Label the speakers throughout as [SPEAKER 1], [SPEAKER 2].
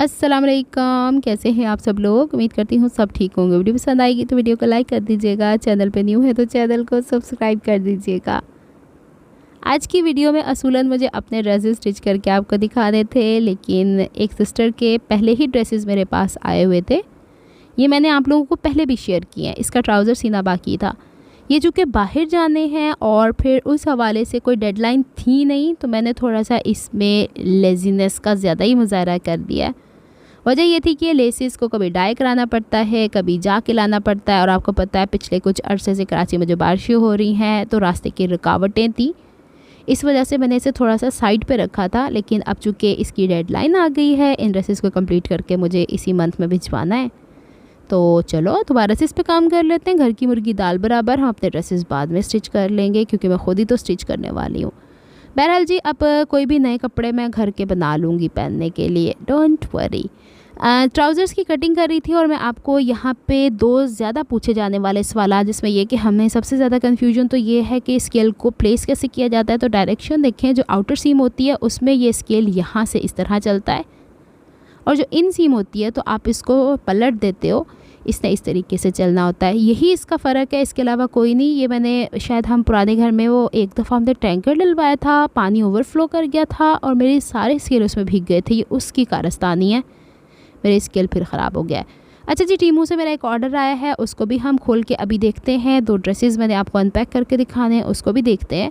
[SPEAKER 1] अस्सलाम वालेकुम, कैसे हैं आप सब लोग। उम्मीद करती हूँ सब ठीक होंगे। वीडियो पसंद आएगी तो वीडियो को लाइक कर दीजिएगा। चैनल पे न्यू है तो चैनल को सब्सक्राइब कर दीजिएगा। आज की वीडियो में असूलन मुझे अपने ड्रेसेस स्टिच करके आपको दिखाने थे, लेकिन एक सिस्टर के पहले ही ड्रेसेस मेरे पास आए हुए थे। ये मैंने आप लोगों को पहले भी शेयर किया है। इसका ट्राउज़र सीना बाकी था। ये चूँकि बाहर जाने हैं और फिर उस हवाले से कोई डेडलाइन थी नहीं, तो मैंने थोड़ा सा इसमें लेज़ीनेस का ज़्यादा ही मुज़ाहरा कर दिया है। वजह ये थी कि लेसेस को कभी डाई कराना पड़ता है, कभी जा के लाना पड़ता है, और आपको पता है पिछले कुछ अरसे से कराची में जो बारिशें हो रही हैं तो रास्ते की रुकावटें थी। इस वजह से मैंने इसे थोड़ा सा साइड पे रखा था, लेकिन अब चूँकि इसकी डेडलाइन आ गई है, इन ड्रेसेस को कंप्लीट करके मुझे इसी मंथ में भिजवाना है, तो चलो दोबारा से इस पे काम कर लेते हैं। घर की मुर्गी दाल बराबर, हम अपने ड्रेसेस बाद में स्टिच कर लेंगे क्योंकि मैं ख़ुद ही तो स्टिच करने वाली हूँ। बहरहाल जी, अब कोई भी नए कपड़े मैं घर के बना लूँगी पहनने के लिए, डोंट वरी। ट्राउज़र्स की कटिंग कर रही थी और मैं आपको यहाँ पे दो ज़्यादा पूछे जाने वाले सवाल, जिसमें ये कि हमें सबसे ज़्यादा कन्फ्यूजन तो ये है कि स्केल को प्लेस कैसे किया जाता है। तो डायरेक्शन देखें, जो आउटर सीम होती है उसमें ये स्केल यहाँ से इस तरह चलता है, और जो इन सीम होती है तो आप इसको पलट देते हो, इसने इस तरीके से चलना होता है। यही इसका फ़र्क है, इसके अलावा कोई नहीं। ये मैंने शायद हम पुराने घर में वो एक दफ़ा हमने टैंकर डलवाया था, पानी ओवरफ्लो कर गया था और मेरे सारे स्केल उसमें भीग गए थे। ये उसकी कारस्तानी है, मेरे स्केल फिर ख़राब हो गया है। अच्छा जी, टीमू से मेरा एक ऑर्डर आया है, उसको भी हम खोल के अभी देखते हैं। दो ड्रेसेस मैंने आपको अनपैक करके दिखाने हैं, उसको भी देखते हैं।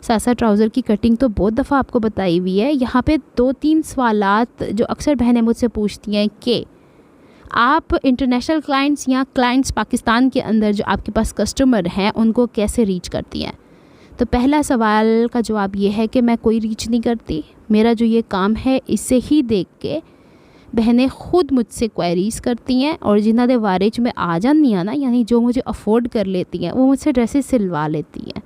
[SPEAKER 1] साथ साथ ट्राउज़र की कटिंग तो बहुत दफ़ा आपको बताई हुई है। यहाँ पे 2-3 सवालात जो अक्सर बहनें मुझसे पूछती हैं कि आप इंटरनेशनल क्लाइंट्स या क्लाइंट्स पाकिस्तान के अंदर जो आपके पास कस्टमर हैं उनको कैसे रीच करती हैं। तो पहला सवाल का जवाब ये है कि मैं कोई रीच नहीं करती। मेरा जो ये काम है, इससे ही देख के बहनें ख़ुद मुझसे क्वेरीज़ करती हैं, और जिन्हों के वारिज में आ जानी है ना, यानी जो मुझे अफोर्ड कर लेती हैं, वो मुझसे ड्रेसेस सिलवा लेती हैं।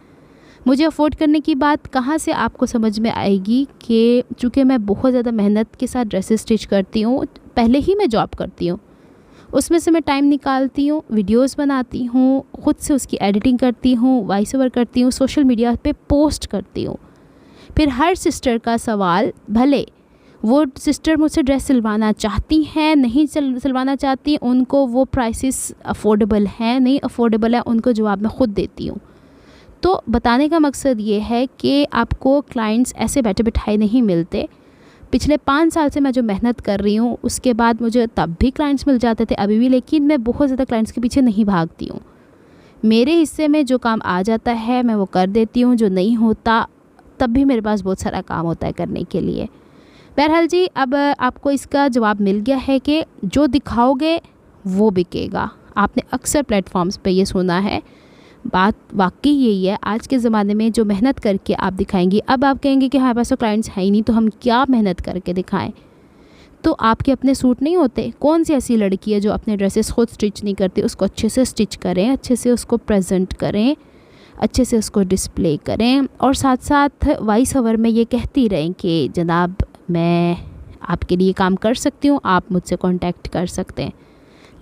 [SPEAKER 1] मुझे अफोर्ड करने की बात कहाँ से आपको समझ में आएगी कि चूँकि मैं बहुत ज़्यादा मेहनत के साथ ड्रेसेस स्टिच करती हूँ। पहले ही मैं जॉब करती हूँ, उसमें से मैं टाइम निकालती हूँ, वीडियोस बनाती हूँ, ख़ुद से उसकी एडिटिंग करती हूँ, वॉइस ओवर करती हूँ, सोशल मीडिया पे पोस्ट करती हूँ। फिर हर सिस्टर का सवाल, भले वो सिस्टर मुझसे ड्रेस सिलवाना चाहती हैं, नहीं सिलवाना चाहती, उनको वो प्राइसेस अफोर्डेबल हैं, नहीं अफोर्डेबल है, उनको जवाब मैं ख़ुद देती हूँ। तो बताने का मकसद ये है कि आपको क्लाइंट्स ऐसे बैठे बिठाए नहीं मिलते। पिछले 5 साल से मैं जो मेहनत कर रही हूँ, उसके बाद मुझे तब भी क्लाइंट्स मिल जाते थे, अभी भी, लेकिन मैं बहुत ज़्यादा क्लाइंट्स के पीछे नहीं भागती हूँ। मेरे हिस्से में जो काम आ जाता है मैं वो कर देती हूँ, जो नहीं होता तब भी मेरे पास बहुत सारा काम होता है करने के लिए। बहरहाल जी, अब आपको इसका जवाब मिल गया है कि जो दिखाओगे वो बिकेगा। आपने अक्सर प्लेटफॉर्म्स पे ये सुना है, बात वाकई यही है। आज के ज़माने में जो मेहनत करके आप दिखाएंगी, अब आप कहेंगे कि हमारे पास तो क्लाइंट्स है ही नहीं, तो हम क्या मेहनत करके दिखाएं। तो आपके अपने सूट नहीं होते। कौन सी ऐसी लड़की है जो अपने ड्रेसेस खुद स्टिच नहीं करती। उसको अच्छे से स्टिच करें, अच्छे से उसको प्रेजेंट करें, अच्छे से उसको डिस्प्ले करें, और साथ साथ वॉइस ओवर में ये कहती रहें कि जनाब मैं आपके लिए काम कर सकती हूँ, आप मुझसे कांटेक्ट कर सकते हैं।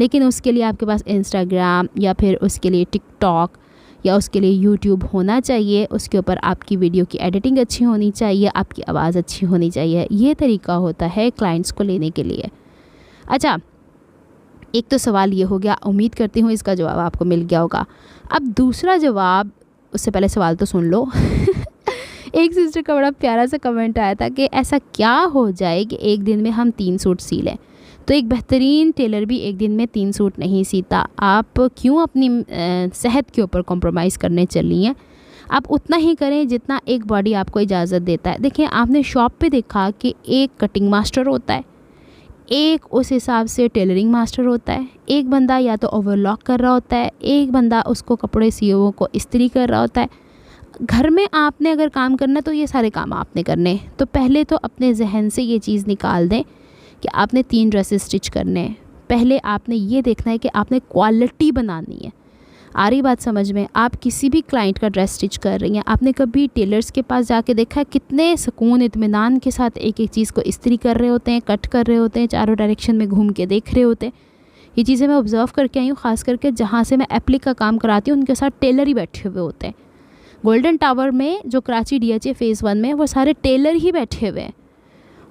[SPEAKER 1] लेकिन उसके लिए आपके पास इंस्टाग्राम या फिर उसके लिए टिकटॉक या उसके लिए यूट्यूब होना चाहिए। उसके ऊपर आपकी वीडियो की एडिटिंग अच्छी होनी चाहिए, आपकी आवाज़ अच्छी होनी चाहिए। ये तरीका होता है क्लाइंट्स को लेने के लिए। अच्छा, एक तो सवाल ये हो गया, उम्मीद करती हूँ इसका जवाब आपको मिल गया होगा। अब दूसरा जवाब, उससे पहले सवाल तो सुन लो। एक सिस्टर का बड़ा प्यारा सा कमेंट आया था कि ऐसा क्या हो जाए कि एक दिन में हम 3 सूट सी लें। तो एक बेहतरीन टेलर भी एक दिन में 3 सूट नहीं सीता। आप क्यों अपनी सेहत के ऊपर कॉम्प्रोमाइज़ करने चली हैं। आप उतना ही करें जितना एक बॉडी आपको इजाज़त देता है। देखिए, आपने शॉप पे देखा कि एक कटिंग मास्टर होता है, एक उस हिसाब से टेलरिंग मास्टर होता है, एक बंदा या तो ओवरलॉक कर रहा होता है, एक बंदा उसको कपड़े सियों को इस्त्री कर रहा होता है। घर में आपने अगर काम करना तो ये सारे काम आपने करने। तो पहले तो अपने जहन से ये चीज़ निकाल दें कि आपने 3 ड्रेसेस स्टिच करने हैं। पहले आपने ये देखना है कि आपने क्वालिटी बनानी है। आ रही बात समझ में। आप किसी भी क्लाइंट का ड्रेस स्टिच कर रही हैं, आपने कभी टेलर्स के पास जाके देखा है कितने सुकून इत्मीनान के साथ एक एक चीज़ को इस्त्री कर रहे होते हैं, कट कर रहे होते हैं, चारों डायरेक्शन में घूम के देख रहे होते हैं। ये चीज़ें मैं ऑब्ज़र्व करके आई हूँ। ख़ास करके जहाँ से मैं एप्लिक का काम कराती हूँ, उनके साथ टेलर ही बैठे हुए होते हैं। गोल्डन टावर में जो कराची DHA फ़ेज़ 1 में, वो सारे टेलर ही बैठे हुए हैं।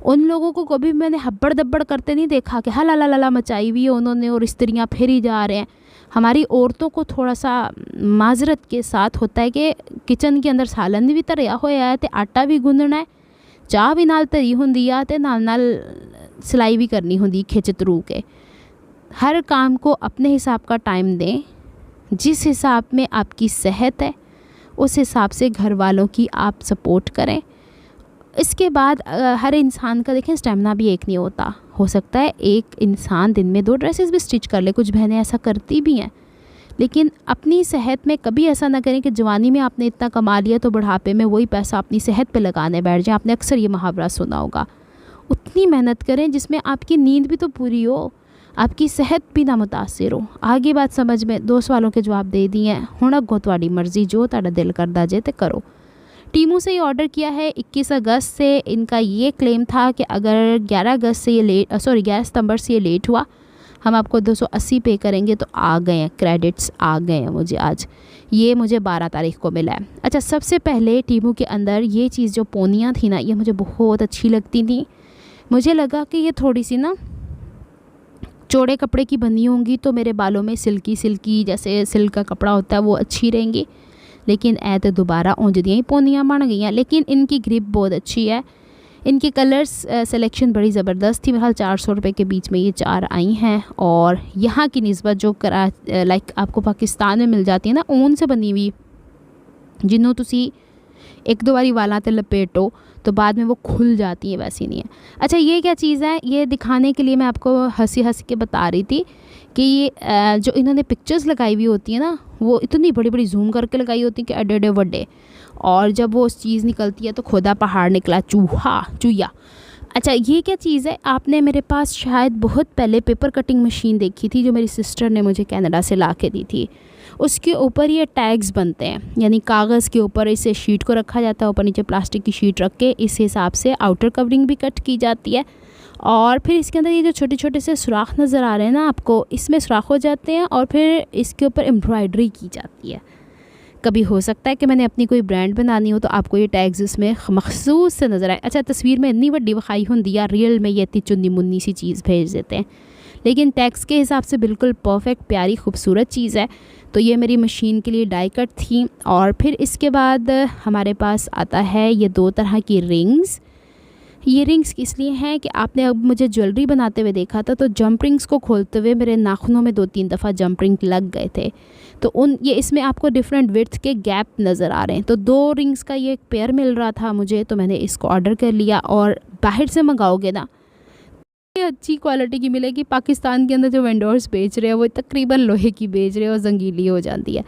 [SPEAKER 1] उन लोगों को कभी मैंने हब्बड़ दब्बड़ करते नहीं देखा कि हाँ ला ला ला ला मचाई हुई है उन्होंने और स्त्रियाँ फिर ही जा रहे हैं। हमारी औरतों को थोड़ा सा माजरत के साथ होता है कि किचन के अंदर सालन भी धरिया होया है, तो आटा भी गुंदना है, चाह भी नाल धरी होंदी आ, ते नाल नाल सिलाई भी करनी होंदी खिच तरू के। हर काम को अपने हिसाब का टाइम दें, जिस हिसाब में आपकी सेहत है उस हिसाब से घर वालों की आप सपोर्ट करें। इसके बाद हर इंसान का देखें स्टेमिना भी एक नहीं होता, हो सकता है एक इंसान दिन में 2 ड्रेसेस भी स्टिच कर ले, कुछ बहनें ऐसा करती भी हैं। लेकिन अपनी सेहत में कभी ऐसा ना करें कि जवानी में आपने इतना कमा लिया तो बुढ़ापे में वही पैसा अपनी सेहत पे लगाने बैठ जाए। आपने अक्सर ये मुहावरा सुना होगा। उतनी मेहनत करें जिसमें आपकी नींद भी तो पूरी हो, आपकी सेहत भी ना मुतासिर हो। आगे बात समझ में 2 सवालों के जवाब दे दिए हैं। हुण अगों तुहाडी मर्जी, जो तुहाडा दिल करदा जे ते करो। टीमू से ये ऑर्डर किया है 21 अगस्त से। इनका ये क्लेम था कि अगर 11 सितंबर से ये लेट हुआ हम आपको 280 पे करेंगे। तो आ गए हैं, क्रेडिट्स आ गए हैं मुझे आज। ये मुझे 12 तारीख को मिला है। अच्छा, सबसे पहले टीमू के अंदर ये चीज़ जो पोनियाँ थी ना, ये मुझे बहुत अच्छी लगती थी। मुझे लगा कि ये थोड़ी सी ना चौड़े कपड़े की बनी होंगी तो मेरे बालों में सिल्की सिल्की जैसे सिल्क का कपड़ा होता है वो अच्छी रहेंगी। लेकिन ऐ तो दोबारा ऊँझ दियाँ ही पोनियाँ बन गई हैं। लेकिन इनकी ग्रिप बहुत अच्छी है। इनकी कलर्स सिलेक्शन बड़ी ज़बरदस्त थी। मेरे ख्याल 400 रुपये के बीच में ये 4 आई हैं। और यहाँ की निस्बत जो लाइक आपको पाकिस्तान में मिल जाती है ना, ऊन से बनी हुई, जिन्हों तुसी 1-2 बारी वाला ते लपेटो तो बाद में वो खुल जाती है, वैसी नहीं है। अच्छा, ये क्या चीज़ है, ये दिखाने के लिए मैं आपको हंसी हंसी के बता रही थी कि ये जो इन्होंने पिक्चर्स लगाई हुई होती है ना, वो इतनी बड़ी बड़ी जूम करके लगाई होती है कि एडे एडे वड्डे, और जब वो चीज़ निकलती है तो खुदा पहाड़ निकला, चूया। अच्छा, ये क्या चीज़ है, आपने मेरे पास शायद बहुत पहले पेपर कटिंग मशीन देखी थी जो मेरी सिस्टर ने मुझे कनाडा से ला के दी थी। उसके ऊपर ये टैग्स बनते हैं, यानी कागज़ के ऊपर इसे शीट को रखा जाता है, ऊपर नीचे प्लास्टिक की शीट रख के इस हिसाब से आउटर कवरिंग भी कट की जाती है। और फिर इसके अंदर ये जो छोटे छोटे से सुराख नज़र आ रहे हैं ना आपको, इसमें सुराख हो जाते हैं और फिर इसके ऊपर एम्ब्रॉयडरी की जाती है। कभी हो सकता है कि मैंने अपनी कोई ब्रांड बनानी हो तो आपको ये टैग्स इसमें मखसूस से नज़र आए। अच्छा, तस्वीर में इतनी बड़ी वखाई होंदी या रियल में ये इतनी चुन्नी मुन्नी सी चीज़ भेज देते हैं, लेकिन टैग्स के हिसाब से बिल्कुल परफेक्ट प्यारी खूबसूरत चीज़ है। तो ये मेरी मशीन के लिए डाई कट थी। और फिर इसके बाद हमारे पास आता है ये 2 तरह की रिंग्स। ये रिंग्स किस लिए हैं कि आपने अब मुझे ज्वेलरी बनाते हुए देखा था, तो जंप रिंग्स को खोलते हुए मेरे नाखूनों में 2-3 दफ़ा जंप रिंग लग गए थे। तो ये इसमें आपको डिफरेंट विड्थ के गैप नज़र आ रहे हैं। तो 2 रिंग्स का ये एक पेयर मिल रहा था मुझे, तो मैंने इसको ऑर्डर कर लिया। और बाहर से मंगाओगे ना, ये अच्छी क्वालिटी की मिलेगी। पाकिस्तान के अंदर जो वेंडर्स बेच रहे हैं वो तकरीबन लोहे की बेच रहे हैं और जंगीली हो जाती है।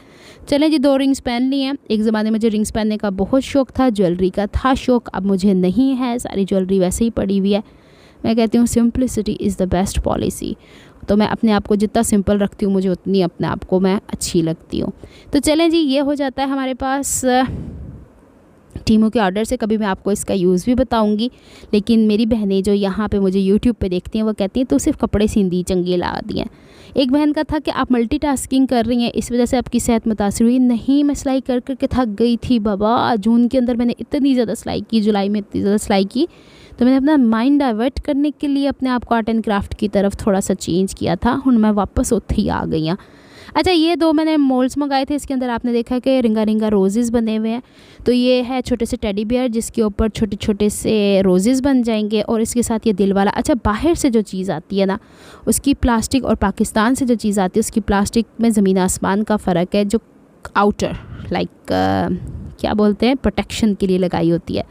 [SPEAKER 1] चलें जी, 2 रिंग्स पहन ली हैं। एक ज़माने में मुझे रिंग्स पहनने का बहुत शौक़ था, ज्वेलरी का था शौक़, अब मुझे नहीं है। सारी ज्वेलरी वैसे ही पड़ी हुई है। मैं कहती हूँ simplicity is the best policy. तो मैं अपने आप को जितना सिंपल रखती हूँ मुझे उतनी अपने आप को मैं अच्छी लगती हूँ। तो चलें जी, ये हो जाता है हमारे पास टीमों के ऑर्डर से। कभी मैं आपको इसका यूज़ भी बताऊंगी। लेकिन मेरी बहनें जो यहाँ पे मुझे यूट्यूब पे देखती हैं वो कहती हैं तो सिर्फ कपड़े सींदी चंगी ला दी हैं। एक बहन का था कि आप मल्टीटास्किंग कर रही हैं, इस वजह से आपकी सेहत मुतासिर हुई। नहीं, मैं सिलाई कर करके थक गई थी बाबा। जून के अंदर मैंने इतनी ज़्यादा सिलाई की, जुलाई में इतनी ज़्यादा सिलाई की, तो मैंने अपना माइंड डाइवर्ट करने के लिए अपने आप को आर्ट एंड क्राफ्ट की तरफ थोड़ा सा चेंज किया था। हुण मैं वापस उत्थे ही आ गई हाँ। अच्छा, ये 2 मैंने मोल्ड्स मंगाए थे। इसके अंदर आपने देखा कि रिंगा रिंगा रोज़ेज़ बने हुए हैं। तो ये है छोटे से टेडी बियर जिसके ऊपर छोटे छोटे से रोज़ेज़ बन जाएंगे और इसके साथ ये दिल वाला। अच्छा, बाहर से जो चीज़ आती है ना उसकी प्लास्टिक, और पाकिस्तान से जो चीज़ आती है उसकी प्लास्टिक में ज़मीन आसमान का फ़र्क है। जो आउटर लाइक क्या बोलते हैं, प्रोटेक्शन के लिए लगाई होती है,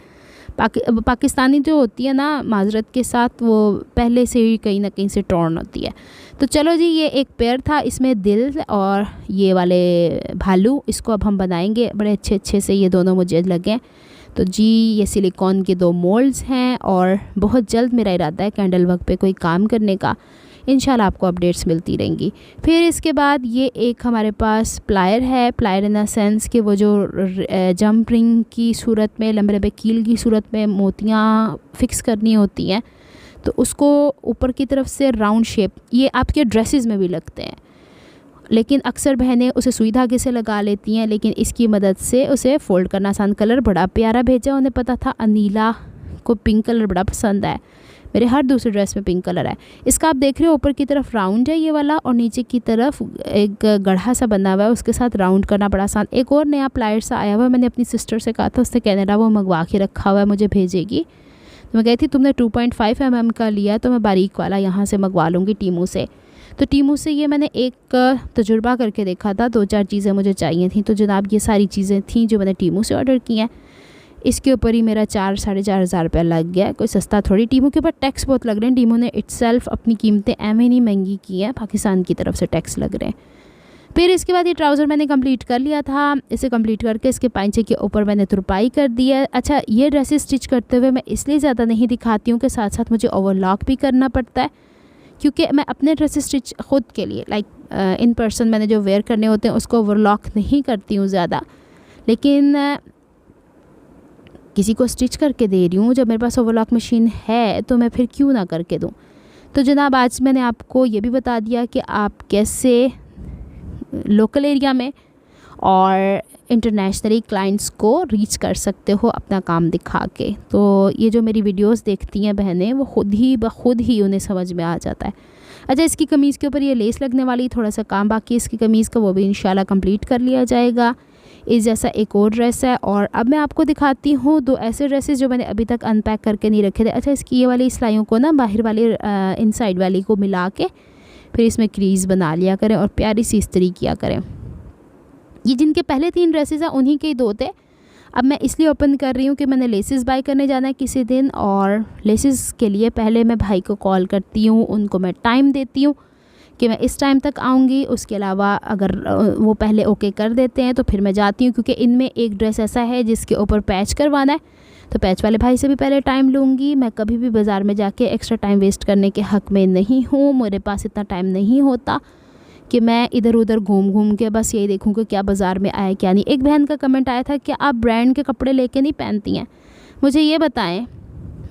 [SPEAKER 1] पाकिस्तानी जो होती है ना, माजरत के साथ, वो पहले से ही कहीं ना कहीं से टॉर्न होती है। तो चलो जी, ये एक पेयर था, इसमें दिल और ये वाले भालू, इसको अब हम बनाएंगे बड़े अच्छे अच्छे से। ये दोनों मुझे लगे। तो जी, ये सिलिकॉन के 2 मोल्ड्स हैं और बहुत जल्द मेरा इरादा है कैंडल वर्क पे कोई काम करने का। इंशाल्लाह आपको अपडेट्स मिलती रहेंगी। फिर इसके बाद ये एक हमारे पास प्लायर है। प्लायर इन द सेंस कि वो जो जंप रिंग की सूरत में, लंबे लंबे कील की सूरत में मोतियाँ फिक्स करनी होती हैं, तो उसको ऊपर की तरफ से राउंड शेप, ये आपके ड्रेसेस में भी लगते हैं, लेकिन अक्सर बहनें उसे सुई धागे से लगा लेती हैं। लेकिन इसकी मदद से उसे फ़ोल्ड करना आसान। कलर बड़ा प्यारा भेजा, उन्हें पता था अनीला को पिंक कलर बड़ा पसंद है, मेरे हर दूसरी ड्रेस में पिंक कलर है। इसका आप देख रहे हो ऊपर की तरफ राउंड है ये वाला, और नीचे की तरफ एक गढ़ा सा बना हुआ है, उसके साथ राउंड करना बड़ा आसान। एक और नया प्लायर सा आया हुआ है, मैंने अपनी सिस्टर से कहा था, उसने कनाडा वो मंगवा के रखा हुआ है, मुझे भेजेगी। तो मैं कही थी तुमने 2.5 mm का लिया तो मैं बारीक वाला यहाँ से मंगवा लूँगी टीमू से। तो टीमू से ये मैंने एक तजुर्बा करके देखा था, 2-4 चीज़ें मुझे चाहिए थी, तो जनाब ये सारी चीज़ें थी जो मैंने टीमू से ऑर्डर की हैं। इसके ऊपर ही मेरा 4-4.5 हज़ार रुपया लग गया, कोई सस्ता थोड़ी। टीमू के ऊपर टैक्स बहुत लग रहे हैं, टीमू ने इट्सेल्फ अपनी कीमतें एवं नहीं महंगी की हैं, पाकिस्तान की तरफ से टैक्स लग रहे हैं। फिर इसके बाद ये ट्राउज़र मैंने कंप्लीट कर लिया था। इसे कंप्लीट करके इसके पांचे के ऊपर मैंने तुरपाई कर दी है। अच्छा, ये ड्रेसेस स्टिच करते हुए मैं इसलिए ज़्यादा नहीं दिखाती हूँ कि साथ साथ मुझे ओवरलॉक भी करना पड़ता है, क्योंकि मैं अपने ड्रेसेस स्टिच ख़ुद के लिए इन पर्सन मैंने जो वेयर करने होते हैं उसको ओवरलॉक नहीं करती हूँ ज़्यादा, लेकिन किसी को स्टिच करके दे रही हूँ। जब मेरे पास ओवरलॉक मशीन है तो मैं फिर क्यों ना करके दूँ। तो जनाब आज मैंने आपको ये भी बता दिया कि आप कैसे लोकल एरिया में और इंटरनेशनली क्लाइंट्स को रीच कर सकते हो अपना काम दिखा के। तो ये जो मेरी वीडियोस देखती हैं बहनें, वो खुद ही उन्हें समझ में आ जाता है। अच्छा, इसकी कमीज़ के ऊपर ये लेस लगने वाली, थोड़ा सा काम बाकी इसकी कमीज़ का, वो भी इंशाल्लाह कंप्लीट कर लिया जाएगा। इस जैसा एक और ड्रेस है, और अब मैं आपको दिखाती हूँ 2 ऐसे ड्रेसेस जो मैंने अभी तक अनपैक करके नहीं रखे थे। अच्छा, इसकी ये वाली सिलाइयों को ना बाहर वाली इनसाइड वाली को मिला के फिर इसमें क्रीज़ बना लिया करें और प्यारी सी इस्त्री किया करें। ये जिनके पहले 3 ड्रेसेस हैं उन्हीं के ही 2 थे। अब मैं इसलिए ओपन कर रही हूँ कि मैंने लेसेस बाय करने जाना है किसी दिन, और लेसेस के लिए पहले मैं भाई को कॉल करती हूँ, उनको मैं टाइम देती हूँ कि मैं इस टाइम तक आऊँगी। उसके अलावा अगर वो पहले ओके कर देते हैं तो फिर मैं जाती हूँ, क्योंकि इनमें एक ड्रेस ऐसा है जिसके ऊपर पैच करवाना है, तो पैच वाले भाई से भी पहले टाइम लूँगी। मैं कभी भी बाज़ार में जाके एक्स्ट्रा टाइम वेस्ट करने के हक़ में नहीं हूँ। मेरे पास इतना टाइम नहीं होता कि मैं इधर उधर घूम के बस यही देखूँ कि क्या बाज़ार में आया क्या नहीं। एक बहन का कमेंट आया था कि आप ब्रांड के कपड़े लेके नहीं पहनती हैं। मुझे ये बताएं,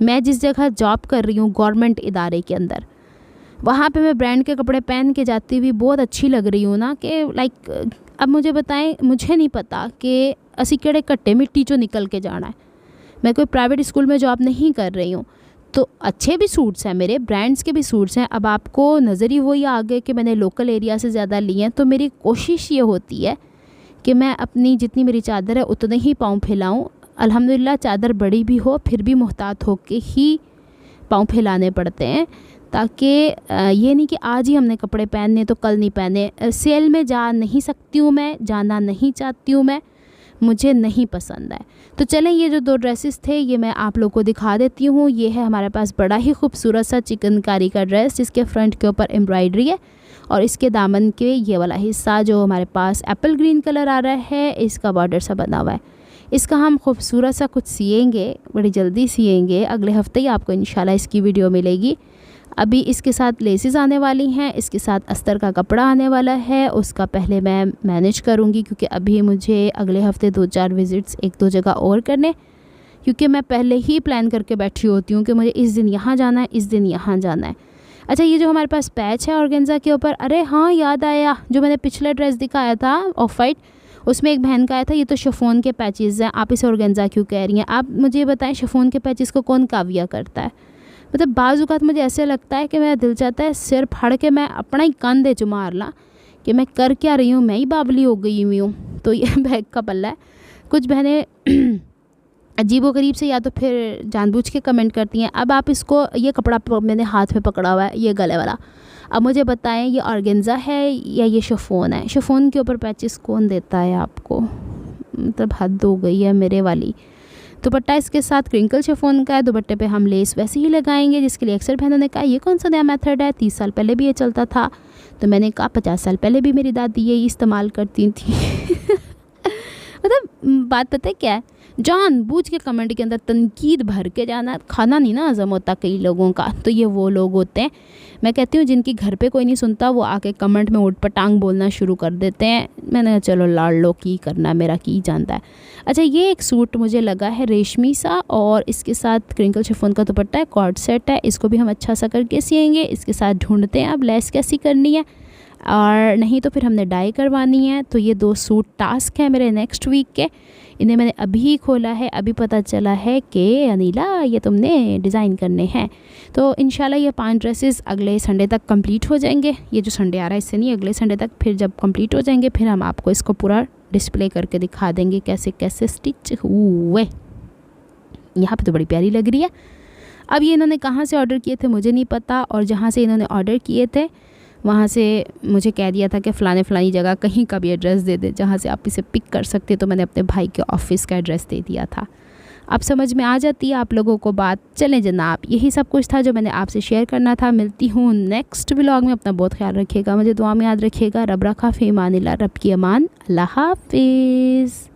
[SPEAKER 1] मैं जिस जगह जॉब कर रही हूँ गवर्नमेंट इदारे के अंदर, वहाँ पे मैं ब्रांड के कपड़े पहन के जाती हुई बहुत अच्छी लग रही हूँ ना कि अब मुझे बताएं, मुझे नहीं पता कि असी केड़े कट्टे मिट्टी चो निकल के जाना है। मैं कोई प्राइवेट स्कूल में जॉब नहीं कर रही हूँ, तो अच्छे भी सूट्स हैं मेरे, ब्रांड्स के भी सूट्स हैं। अब आपको नज़र ही वही आ गए कि मैंने लोकल एरिया से ज़्यादा लिए हैं, तो मेरी कोशिश ये होती है कि मैं अपनी जितनी मेरी चादर है उतने ही पाँव फैलाऊँ। अल्हम्दुलिल्लाह चादर बड़ी भी हो फिर भी मोहतात होके ही पाँव फैलाने पड़ते हैं, ताकि ये नहीं कि आज ही हमने कपड़े पहनने तो कल नहीं पहने। सेल में जा नहीं सकती हूँ मैं, जाना नहीं चाहती हूँ मैं, मुझे नहीं पसंद है। तो चलें, ये जो 2 ड्रेसेस थे ये मैं आप लोगों को दिखा देती हूँ। ये है हमारे पास बड़ा ही खूबसूरत सा चिकनकारी का ड्रेस, जिसके फ्रंट के ऊपर एम्ब्रॉयडरी है, और इसके दामन के ये वाला हिस्सा जो हमारे पास एप्पल ग्रीन कलर आ रहा है, इसका बॉर्डर सा बना हुआ है। इसका हम खूबसूरत सा कुछ सिएंगे, बड़ी जल्दी सिएंगे, अगले हफ्ते ही आपको इंशाल्लाह इसकी वीडियो मिलेगी। अभी इसके साथ लेसेस आने वाली हैं, इसके साथ अस्तर का कपड़ा आने वाला है, उसका पहले मैं मैनेज करूँगी, क्योंकि अभी मुझे अगले हफ्ते 2-4 विज़िट्स 1-2 जगह और करने, क्योंकि मैं पहले ही प्लान करके बैठी होती हूँ कि मुझे इस दिन यहाँ जाना है, इस दिन यहाँ जाना है। अच्छा, ये जो हमारे पास पैच है ऑर्गेन्जा के ऊपर, अरे हाँ याद आया, जो मैंने पिछले ड्रेस दिखाया था ऑफ वाइट, उसमें एक बहन का आया था ये तो शिफॉन के पैचेज़ हैं, आप इसे ऑर्गेन्जा क्यों कह रही हैं। आप मुझे बताएं, शिफॉन के पैचेज़ को कौन काविया करता है। मतलब बाज़ औक़ात मुझे ऐसे लगता है कि मेरा दिल चाहता है सिर फाड़ के मैं अपना ही कंधे च मार ला कि मैं कर क्या रही हूँ, मैं ही बावली हो गई हुई हूँ। तो ये बैग का पल्ला है। कुछ बहनें अजीबोगरीब से या तो फिर जानबूझ के कमेंट करती हैं। अब आप इसको, ये कपड़ा मैंने हाथ में पकड़ा हुआ है, ये गले वाला, अब मुझे बताएं ये ऑर्गेन्जा है या ये शिफॉन है। शिफॉन के ऊपर पैचेस कौन देता है आपको, मतलब हद हो गई है मेरे वाली। दुपट्टा इसके साथ क्रिंकल शिफॉन का है, दुपट्टे पे हम लेस वैसे ही लगाएंगे, जिसके लिए अक्सर बहनों ने कहा ये कौन सा नया मेथड है, 30 साल पहले भी ये चलता था। तो मैंने कहा 50 साल पहले भी मेरी दादी यही इस्तेमाल करती थी। मतलब बात पता है क्या है, जानबूझ के कमेंट के अंदर तनकीद भर के जाना, खाना नहीं ना हज़म होता कई लोगों का, तो ये वो लोग होते हैं। मैं कहती हूँ जिनकी घर पे कोई नहीं सुनता वो आके कमेंट में उठ पटांग बोलना शुरू कर देते हैं। मैंने कहा चलो लाड़ लो, की करना मेरा की जानता है। अच्छा, ये एक सूट मुझे लगा है रेशमी सा, और इसके साथ क्रिंकल शिफॉन का दुपट्टा है, कॉर्ड सेट है, इसको भी हम अच्छा सा करके सिएंगे। इसके साथ ढूंढते हैं अब लेस कैसी करनी है। और नहीं तो फिर हमने डाई करवानी है। तो ये 2 सूट टास्क हैं मेरे नेक्स्ट वीक के। इन्हें मैंने अभी खोला है, अभी पता चला है कि अनीला ये तुमने डिज़ाइन करने हैं। तो इंशाल्लाह ये 5 ड्रेसेस अगले संडे तक कंप्लीट हो जाएंगे। ये जो संडे आ रहा है इससे नहीं, अगले संडे तक फिर जब कंप्लीट हो जाएंगे फिर हम आपको इसको पूरा डिस्प्ले करके दिखा देंगे कैसे कैसे स्टिच हुए। यहाँ पे तो बड़ी प्यारी लग रही है। अब ये इन्होंने कहाँ से ऑर्डर किए थे मुझे नहीं पता, और जहाँ से इन्होंने ऑर्डर किए थे वहाँ से मुझे कह दिया था कि फ़लानी जगह कहीं का भी एड्रेस दे दे जहाँ से आप इसे पिक कर सकते। तो मैंने अपने भाई के ऑफ़िस का एड्रेस दे दिया था। अब समझ में आ जाती है आप लोगों को बात। चलें जनाब, यही सब कुछ था जो मैंने आपसे शेयर करना था। मिलती हूँ नेक्स्ट व्लॉग में। अपना बहुत ख्याल रखिएगा, मुझे दुआ में याद रखिएगा। रब रखा फ़ी अमानिल्लाह, रब की अमान, अल्लाह हाफिज़।